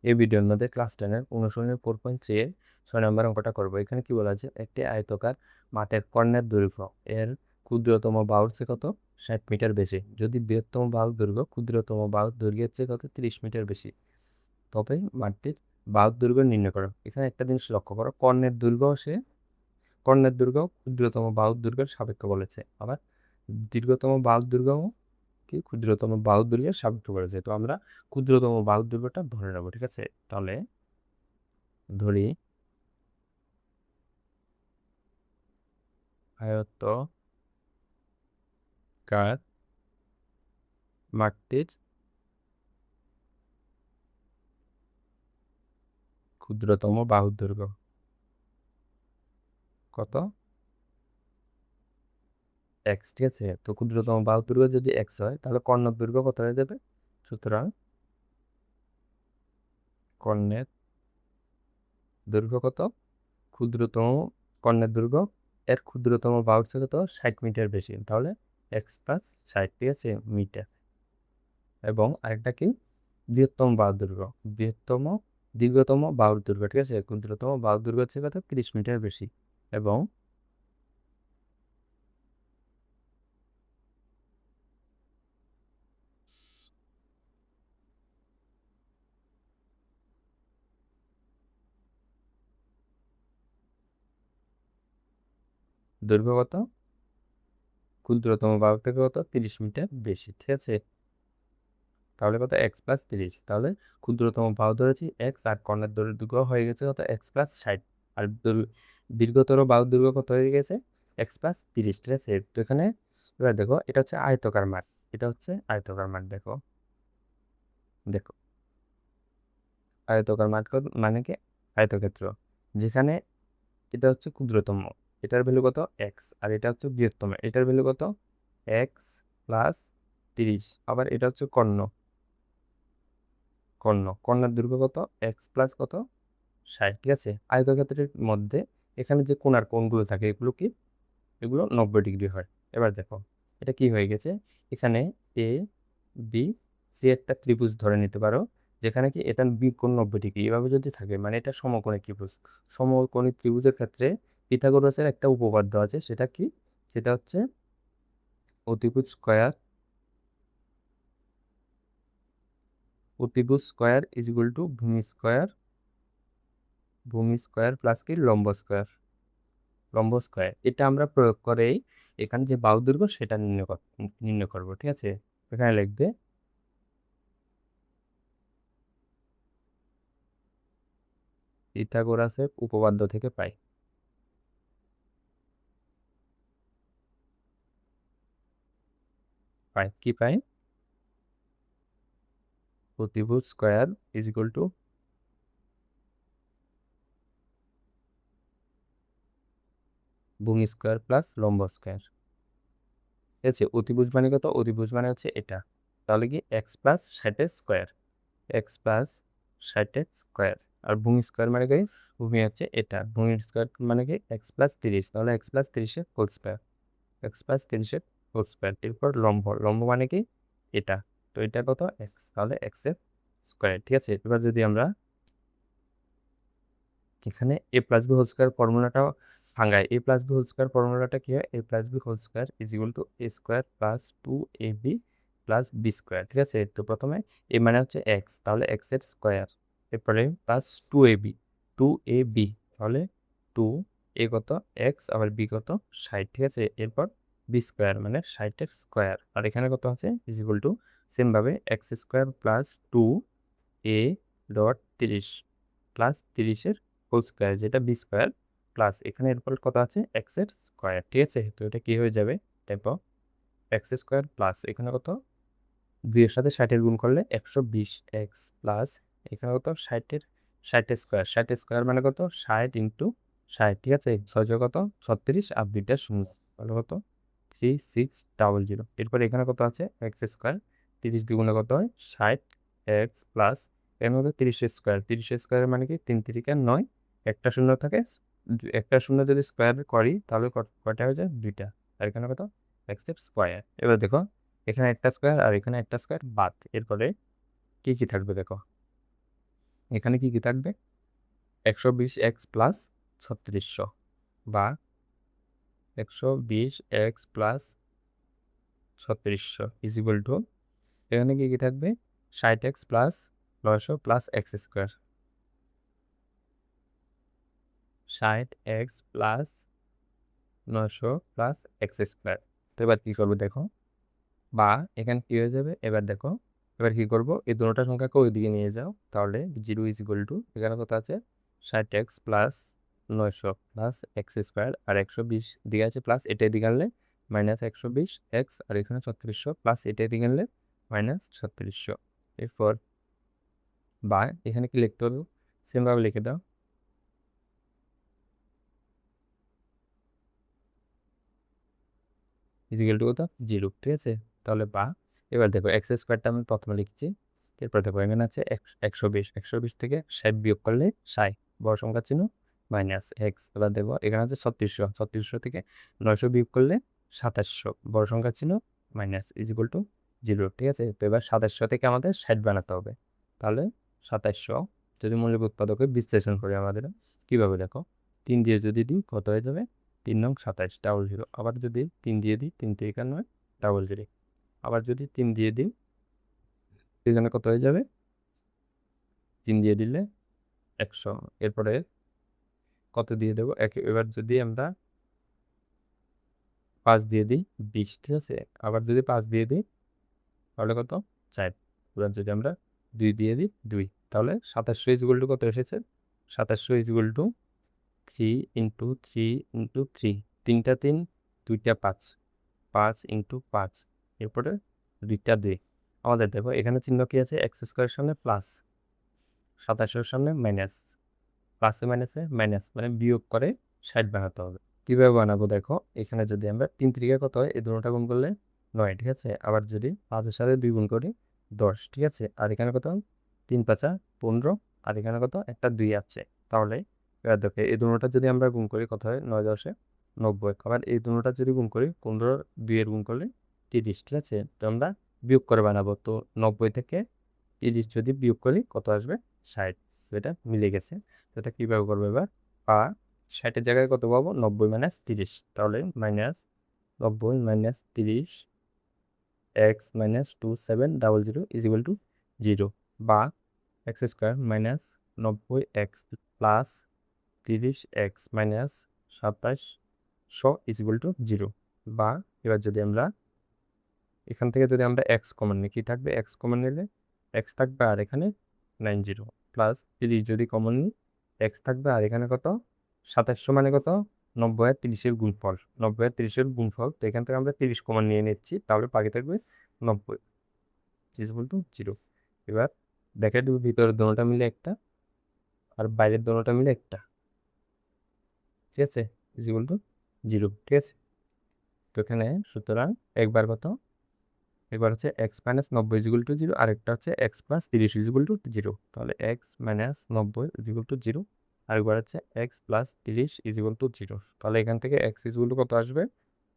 এই ভিডিওর মধ্যে ক্লাস 10-এর অনুশীলনী 4.3 এর 6 নম্বর অঙ্কটা করব। এখানে কি বলা আছে, একটি আয়তকার মাঠের কর্ণের দৈর্ঘ্য এর ক্ষুদ্রতম বাহুর চেয়ে কত 60 মিটার বেশি, যদি বৃহত্তম বাহুর দৈর্ঘ্য ক্ষুদ্রতম বাহুর দৈর্ঘ্যের চেয়ে কত 30 মিটার বেশি, তবে মাঠটির বাহুর দৈর্ঘ্য নির্ণয় করো। এখানে একটা জিনিস লক্ষ্য করো, কর্ণের দৈর্ঘ্য ক্ষুদ্রতম বাহুর দৈর্ঘ্যের সাপেক্ষ বলেছে, আবার দীর্ঘতম বাহুর দৈর্ঘ্য কি ক্ষুদ্রতম বাহুর দৈর্ঘ্যের সাপেক্ষ বলেছে। তো আমরা ক্ষুদ্রতম বাহুর দৈর্ঘ্যটা ধরে নেবো, ঠিক আছে? তাহলে ধরি আয়তকার মাঠটির ক্ষুদ্রতম বাহুর দৈর্ঘ্য কত, এক্স, ঠিক আছে? তো ক্ষুদ্রতম বাহুর দৈর্ঘ্য যদি এক্স হয়, তাহলে কর্ণের দৈর্ঘ্য কত হয়ে যাবে? সুতরাং কর্ণের দৈর্ঘ্য কত, ক্ষুদ্রতম কর্ণের দৈর্ঘ্য এর ক্ষুদ্রতম বাহুর চেয়ে কত 60 মিটার বেশি, তাহলে এক্স প্লাস 60, ঠিক আছে, মিটার। এবং আরেকটা কি, বৃহত্তম বাহুর দৈর্ঘ্য, দীর্ঘতম বাহুর দৈর্ঘ্য, ঠিক আছে, ক্ষুদ্রতম বাহুর দৈর্ঘ্য হচ্ছে কত 30 মিটার বেশি, এবং দৈর্ঘ্য কত, ক্ষুদ্রতম বাহু থেকে কত 30 মিটার বেশি, ঠিক আছে? তাহলে কত এক্স প্লাস 30, তাহলে ক্ষুদ্রতম বাহু ধরেছি এক্স, আর কর্ণের দৈর্ঘ্য হয়ে গেছে কত এক্স প্লাস 60, আর দীর্ঘতর বাহুর দৈর্ঘ্য কত হয়ে গেছে এক্স প্লাস 30, ঠিক আছে? তো এখানে এবার দেখো, এটা হচ্ছে আয়তকার মাঠ, এটা হচ্ছে আয়তকার মাঠ। দেখো দেখো আয়তকার মাঠ মানে কি, আয়তক্ষেত্র, যেখানে এটা হচ্ছে ক্ষুদ্রতম, এটার ভ্যালু কত এক্স, আর এটা হচ্ছে বৃহত্তম, এটার ভ্যালু কত এক্স প্লাস 30, আবার এটা হচ্ছে কর্ণের দৈর্ঘ্য কত এক্স প্লাস কত 60, ঠিক আছে? আয়তক্ষেত্রের মধ্যে এখানে যে কোণার কোণগুলো থাকে, এগুলো 90 ডিগ্রি হয়। এবার দেখো এটা কি হয়ে গেছে, এখানে এ বি সি একটা ত্রিভুজ ধরে নিতে পারো, যেখানে কি এটা বি কোণ 90 ডিগ্রি এভাবে যদি থাকে, মানে এটা সমকোণী ত্রিভুজ। সমকোণী ত্রিভুজের ক্ষেত্রে পিথাগোরাসের একটা উপপাদ্য আছে, সেটা কি, সেটা হচ্ছে অতিভুজ স্কয়ার ইজ ইকুয়াল টু ভূমি স্কয়ার প্লাস কি লম্ব স্কয়ার। এটা আমরা প্রয়োগ করেই এখানে যে বাহু দৈর্ঘ্য সেটা নির্ণয় করবো, ঠিক আছে? এখানে লিখবে পিথাগোরাসের উপপাদ্য থেকে পাই অতিভুজ স্কয়ার ইজ ইকুয়াল টু ভূমি স্কয়ার প্লাস লম্ব স্কয়ার, ঠিক আছে? অতিভুজ মানে কত, অতিভুজ মানে হচ্ছে এটা, তাহলে কি এক্স প্লাস 60 স্কয়ার, আর ভূমি স্কয়ার মানে কি, ভূমি হচ্ছে এটা, ভূমি স্কয়ার মানে কি এক্স প্লাস 30, তাহলে এক্স প্লাস 30 হোল স্কয়ার, এরপর লম্ব মানে কি এটা, তো এটা কত এক্স, তাহলে এক্স এর স্কয়ার, ঠিক আছে? এবার যদি আমরা এখানে A plus B whole square ফর্মুলাটা ভাঙায়, A plus B whole square ফর্মুলাটা কি হয়, A plus B whole square is equal to A square plus 2ab plus B square, ঠিক আছে? তো প্রথমে এ মানে হচ্ছে এক্স, তাহলে এক্স এর স্কয়ার, এরপরে প্লাস 2ab, তাহলে 2a কত এক্স, আবার বি কত 60, ঠিক আছে? এরপর বি স্কয়ার মানে 60 এর স্কয়ার, আর এখানে কত আছে ইজ ইকুয়াল টু সেম ভাবে x square plus 2a.30 plus 30 whole square, যেটা বি স্কয়ার, প্লাস এখানে এরপর কত আছে এক্স এর স্কয়ার, ঠিক আছে? তো এটা কি হয়ে যাবে, দেখো এক্স স্কয়ার প্লাস এখানে কত 2 এর সাথে 60 এর গুণ করলে 120 এক্স, প্লাস এখানে কত 60 স্কয়ার মানে কত 60 ইন্টু 60, ঠিক আছে? 6 যোগ কত 36, আর 2টা শূন্য, তাহলে কত 3600। এরপর এখানে কত আছে এক্স স্কয়ার, 30 দ্বিগুণে কত হয় 60 এক্স, প্লাস এর মধ্যে 30 স্কয়ার মানে কি 3 3 9, একটা শূন্য থাকে, একটা শূন্য যদি স্কয়ার করি তাহলে কয়টা হয়ে যায়, 2টা, আর এখানে কত এক্স এর স্কয়ার। এবার দেখো এখানে একটা স্কয়ার আর এখানে একটা স্কয়ার বাদ, এরপরে কি কি থাকবে দেখো, এখানে কি কি থাকবে 120x প্লাস 3600 বা 120x plus 3600 is equal two এখানে কি কি থাকবে 60x plus 900 plus x square 60x plus 900 plus x square. তো এবার কী করবো দেখো, বা এখানে কী হয়ে যাবে, এবার দেখো এবার কী করবো, এই দুটোটা সংখ্যাকে ওইদিকে নিয়ে যাও, তাহলে 0 ইজ ইকুয়াল টু এখানে কত আছে 60x plus 900 plus x square, আর 120 দিকে আছে প্লাস, এটা এদিকে আনলে মাইনাস 120x, আর এখানে 3600 প্লাস এটা এদিকে আনলে মাইনাস 3600। এরপর বা এখানে কি লিখতে হবে, সেমভাবে লিখে দাও ইজিক্যাল টু কত 0, ঠিক আছে। তাহলে বা এবার দেখো এক্স স্কোয়ারটা আমি প্রথমে লিখছি, এরপর দেখো এখানে আছে 120 থেকে 60 বিয়োগ করলে 60 বড় সংখ্যা চিহ্ন মাইনাস এক্স। এবার দেখো এখানে আছে 3600 থেকে 900 বিয়োগ করলে 2700 বড় সংখ্যা চিহ্ন মাইনাস ইজিক্যাল টু 0, ঠিক আছে। তো এবার 2700 থেকে আমাদের 60 বানাতে হবে, তাহলে 2700 যদি মৌলিক উৎপাদকে বিশ্লেষণ করি আমাদের কীভাবে দেখো, 3 দিয়ে যদি দিই কত হয়ে যাবে 3 নং 27 ডাবল 0, আবার যদি 3 দিয়ে দিই 3 থেকে 91 ডাবল 0, আবার যদি 3 দিয়ে দিই এখানে কত হয়ে যাবে 3 দিয়ে দিলে 100। এরপরে কত দিয়ে দেবো এবার যদি আমরা 5 দিয়ে দিই 20, ঠিক আছে। আবার যদি 5 দিয়ে দিই তাহলে কত 4, এবার যদি আমরা 2 দিয়ে দিই 2, তাহলে 2700 ইকুয়াল টু কত এসেছে 2700 ইকুয়াল টু 3 ইন্টু 3 ইন্টু 3, 3টা 3 2টা 5, 5 ইন্টু 5, এরপরে 2টা 2। আমাদের দেখো এখানে চিহ্ন কি আছে, এক্স স্কোয়ারের সামনে প্লাস, 2700 সামনে মাইনাস, প্লাসে মাইনাসে মাইনাস, মানে বিয়োগ করে 60 বানাতে হবে। কীভাবে বানাবো দেখো, এখানে যদি আমরা 3 3 কত হয়, এই দুটোটা গুণ করলে 9, ঠিক আছে। আবার যদি 5-এর সাথে 2 গুণ করি 10, ঠিক আছে। আর এখানে কত 3 5 15, আর এখানে কত একটা 2 আছে, তাহলে এবার দেখো এই দুটোটা যদি আমরা গুণ করি কত হয় 9 10 90, আবার এই দুটোটা যদি গুণ করি 15 2 এর গুণ করলে 30, ঠিক আছে। তো আমরা বিয়োগ করে বানাবো, তো 90 থেকে 30 যদি বিয়োগ করি কত আসবে 60, এটা মিলে গেছে। তো এটা কীভাবে করবো এবার, বা 60-এর জায়গায় কত পাবো 90 মাইনাস 30, তাহলে minus 90 minus 30 x minus 2700 is equal two 0, বা x square minus 90x plus 30x minus 2700 is equal two 0। বা এবার যদি আমরা এখান থেকে যদি আমরা এক্স কমন নিই, কী থাকবে এক্স কমন নিলে এক্স থাকবে, আর এখানে 90 প্লাস 30 যদি কমন নিই এক্স থাকবে, আর এখানে কত 2700 মানে কত 90 আর 30-এর গুণফল, 90 আর 30-এর গুণফল। তো এখান থেকে আমরা 30 কমন নিয়ে নিচ্ছি, তাহলে বাকি থাকবে 90 ইজ ইকুয়াল টু 0। এবার ব্র্যাকেট ভিতরের দোনোটা মিলে একটা, আর বাইরের দোনোটা মিলে একটা, ঠিক আছে, ইজ ইকুয়াল টু 0, ঠিক আছে। তো এখানে সুতরাং একবার কত, একবার হচ্ছে x minus 90 is equal two 0, আরেকটা হচ্ছে x plus 30 is equal two 0, তাহলে x minus 90 is equal two 0, আরেকবার হচ্ছে x plus 30 is equal two 0, তাহলে এখান থেকে এক্স ইজ ইকুয়াল টু কত আসবে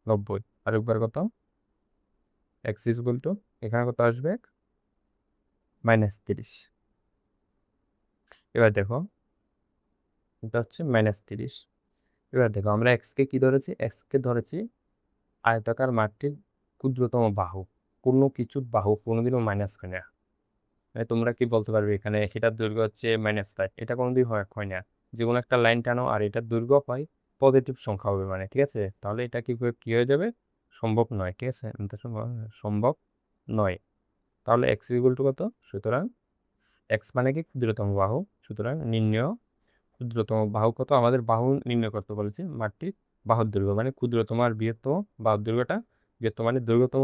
90, আরেকবার কত এক্স ইজ ইকুয়াল টু এখানে কত আসবে মাইনাস 30। এবার দেখো এটা হচ্ছে মাইনাস 30। এবার দেখো আমরা এক্সকে কি ধরেছি, এক্সকে ধরেছি আয়তাকার মাঠটির ক্ষুদ্রতম বাহু, কোনো কিছুর বাহু কোনোদিনও মাইনাস হয় না। তোমরা কি বলতে পারবে এখানে এটার দৈর্ঘ্য হচ্ছে -5, এটা কোনোদিন হয় না। যে কোনো একটা লাইন টানো আর এটার দৈর্ঘ্য হয় পজিটিভ সংখ্যা হবে, মানে ঠিক আছে। তাহলে এটা কি হয়ে যাবে সম্ভব নয়, ঠিক আছে, এটা সম্ভব নয়। তাহলে এক্স ইকুয়াল টু কত, সুতরাং এক্স মানে কি ক্ষুদ্রতম বাহু, সুতরাং নির্ণয় ক্ষুদ্রতম বাহু কত, আমাদের বাহু নির্ণয় করতে বলেছি, মাঠটির বাহুর দৈর্ঘ্য মানে ক্ষুদ্রতম আর বৃহত্তম বাহুর দৈর্ঘ্যটা, বৃহত্তম মানে দৈর্ঘ্যতম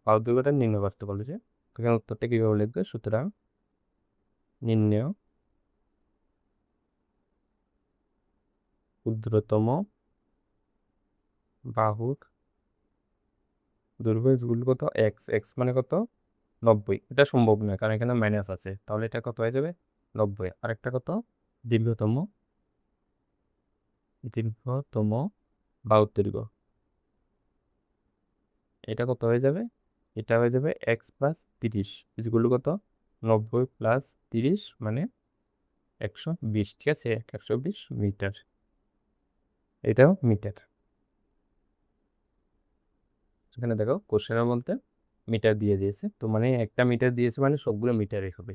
বাহুর দৈর্ঘ্যটা নির্ণয় করতে বলেছে। এখানে উত্তরটা কীভাবে লিখবে, সুতরাং নির্ণয় ক্ষুদ্রতম বাহুর দৈর্ঘ্য ইকুয়াল কত এক্স, এক্স মানে কত 90, এটা সম্ভব নয় কারণ এখানে মাইনাস আছে, তাহলে এটা কত হয়ে যাবে 90। আরেকটা কত দীর্ঘতম দীর্ঘতম বাহুর দৈর্ঘ্য, এটা কত হয়ে যাবে, এটা হয়ে যাবে এক্স প্লাস 30 ইকুয়াল কত 90 প্লাস 30 মানে 120, ঠিক আছে, 120 মিটার, এটাও মিটার। এখানে দেখো কোশ্চেনের মধ্যে মিটার দিয়ে দিয়েছে, তো মানে একটা মিটার দিয়েছে মানে সবগুলো মিটারই হবে।